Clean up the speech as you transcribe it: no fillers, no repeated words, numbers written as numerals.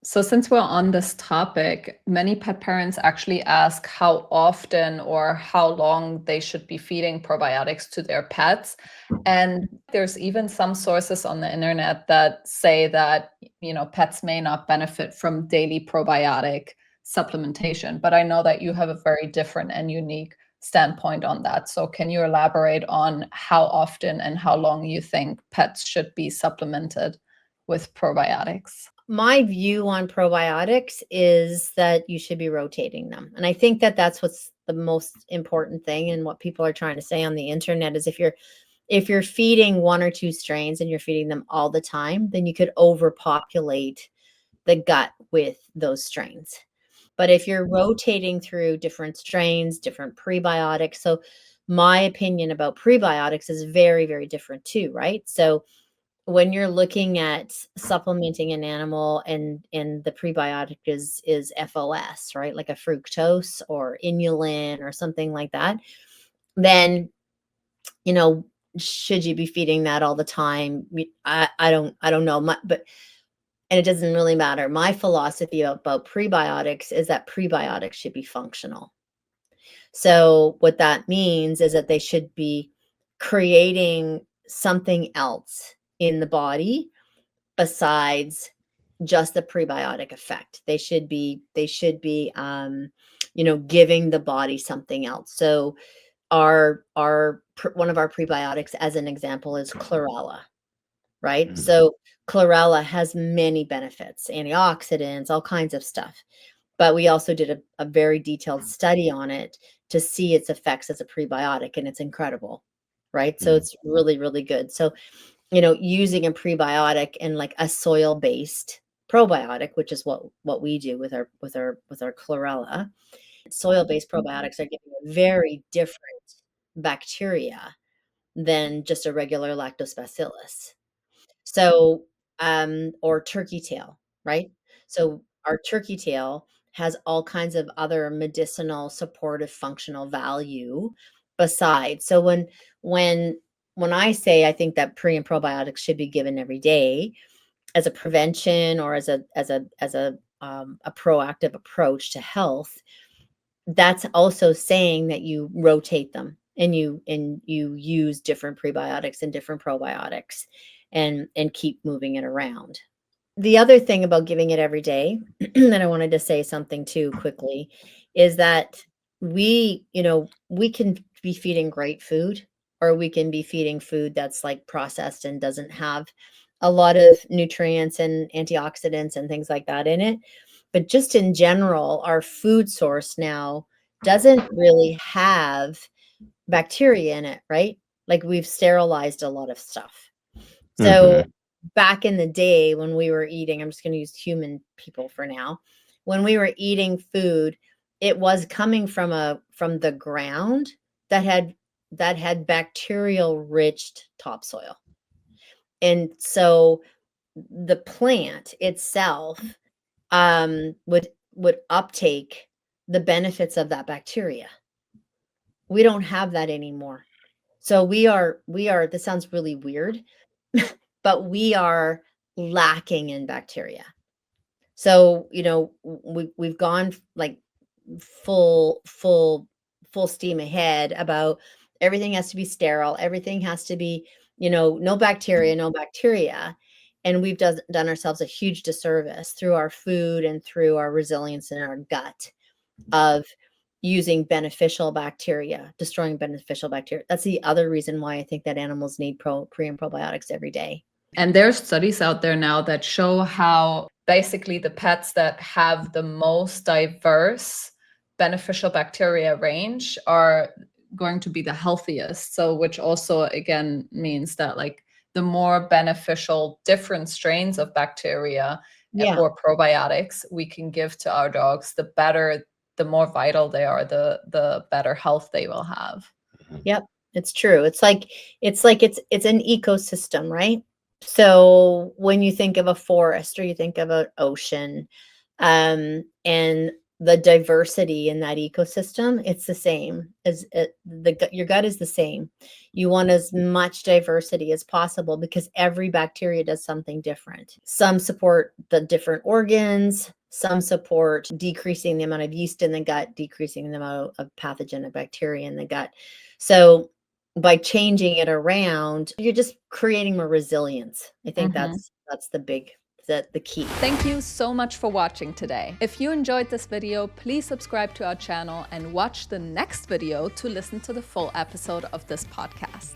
So since we're on this topic, many pet parents actually ask how often or how long they should be feeding probiotics to their pets. And there's even some sources on the internet that say that, pets may not benefit from daily probiotic supplementation. But I know that you have a very different and unique standpoint on that. So can you elaborate on how often and how long you think pets should be supplemented with probiotics? My view on probiotics is that you should be rotating them. And I think that that's what's the most important thing. And what people are trying to say on the internet is if you're feeding one or two strains and you're feeding them all the time, then you could overpopulate the gut with those strains. But if you're rotating through different strains, different prebiotics, so my opinion about prebiotics is very, very different too, right? So when you're looking at supplementing an animal and the prebiotic is FOS, right? Like a fructose or inulin or something like that, then you know should you be feeding that all the time? I don't know, but and it doesn't really matter. My philosophy about prebiotics is that prebiotics should be functional. So what that means is that they should be creating something else in the body besides just the prebiotic effect. They should be giving the body something else. So one of our prebiotics, as an example, is chlorella, right? Mhm. So chlorella has many benefits, antioxidants, all kinds of stuff. But we also did a very detailed study on it to see its effects as a prebiotic, and it's incredible, right? So Mhm. it's really, really good. So using a prebiotic and like a soil-based probiotic, which is what we do with our chlorella. Soil-based probiotics are giving a very different bacteria than just a regular lactobacillus. So, or turkey tail, right? So our turkey tail has all kinds of other medicinal, supportive, functional value besides. So when when I say I think that pre and probiotics should be given every day as a prevention or as a proactive approach to health, that's also saying that you rotate them and you use different prebiotics and different probiotics and keep moving it around. The other thing about giving it every day, and I wanted to say something too quickly, is that we can be feeding great food, or we can be feeding food that's like processed and doesn't have a lot of nutrients and antioxidants and things like that in it. But just in general, our food source now doesn't really have bacteria in it, right? Like we've sterilized a lot of stuff. So Mhm. back in the day when we were eating, I'm just going to use human people for now. When we were eating food, it was coming from the ground that had bacterial rich topsoil. And so the plant itself would uptake the benefits of that bacteria. We don't have that anymore. So we are this sounds really weird, but we are lacking in bacteria. So, we've gone like full full full steam ahead about everything has to be sterile, everything has to be, no bacteria, no bacteria. And we've done ourselves a huge disservice through our food and through our resilience in our gut of using beneficial bacteria, destroying beneficial bacteria. That's the other reason why I think that animals need pre and probiotics every day. And there's studies out there now that show how basically the pets that have the most diverse beneficial bacteria range are going to be the healthiest. So, which also again means that like the more beneficial different strains of bacteria Yeah. or probiotics we can give to our dogs, the better, the more vital they are, the better health they will have. Mhm. Yep, it's true. It's an ecosystem, right? So when you think of a forest or you think of an ocean, and the diversity in that ecosystem, it's the same as your gut is the same. You want as much diversity as possible because every bacteria does something different. Some support the different organs, some support decreasing the amount of yeast in the gut, decreasing the amount of pathogenic bacteria in the gut. So by changing it around, you're just creating more resilience. I think that's the key. Thank you so much for watching today. If you enjoyed this video, please subscribe to our channel and watch the next video to listen to the full episode of this podcast.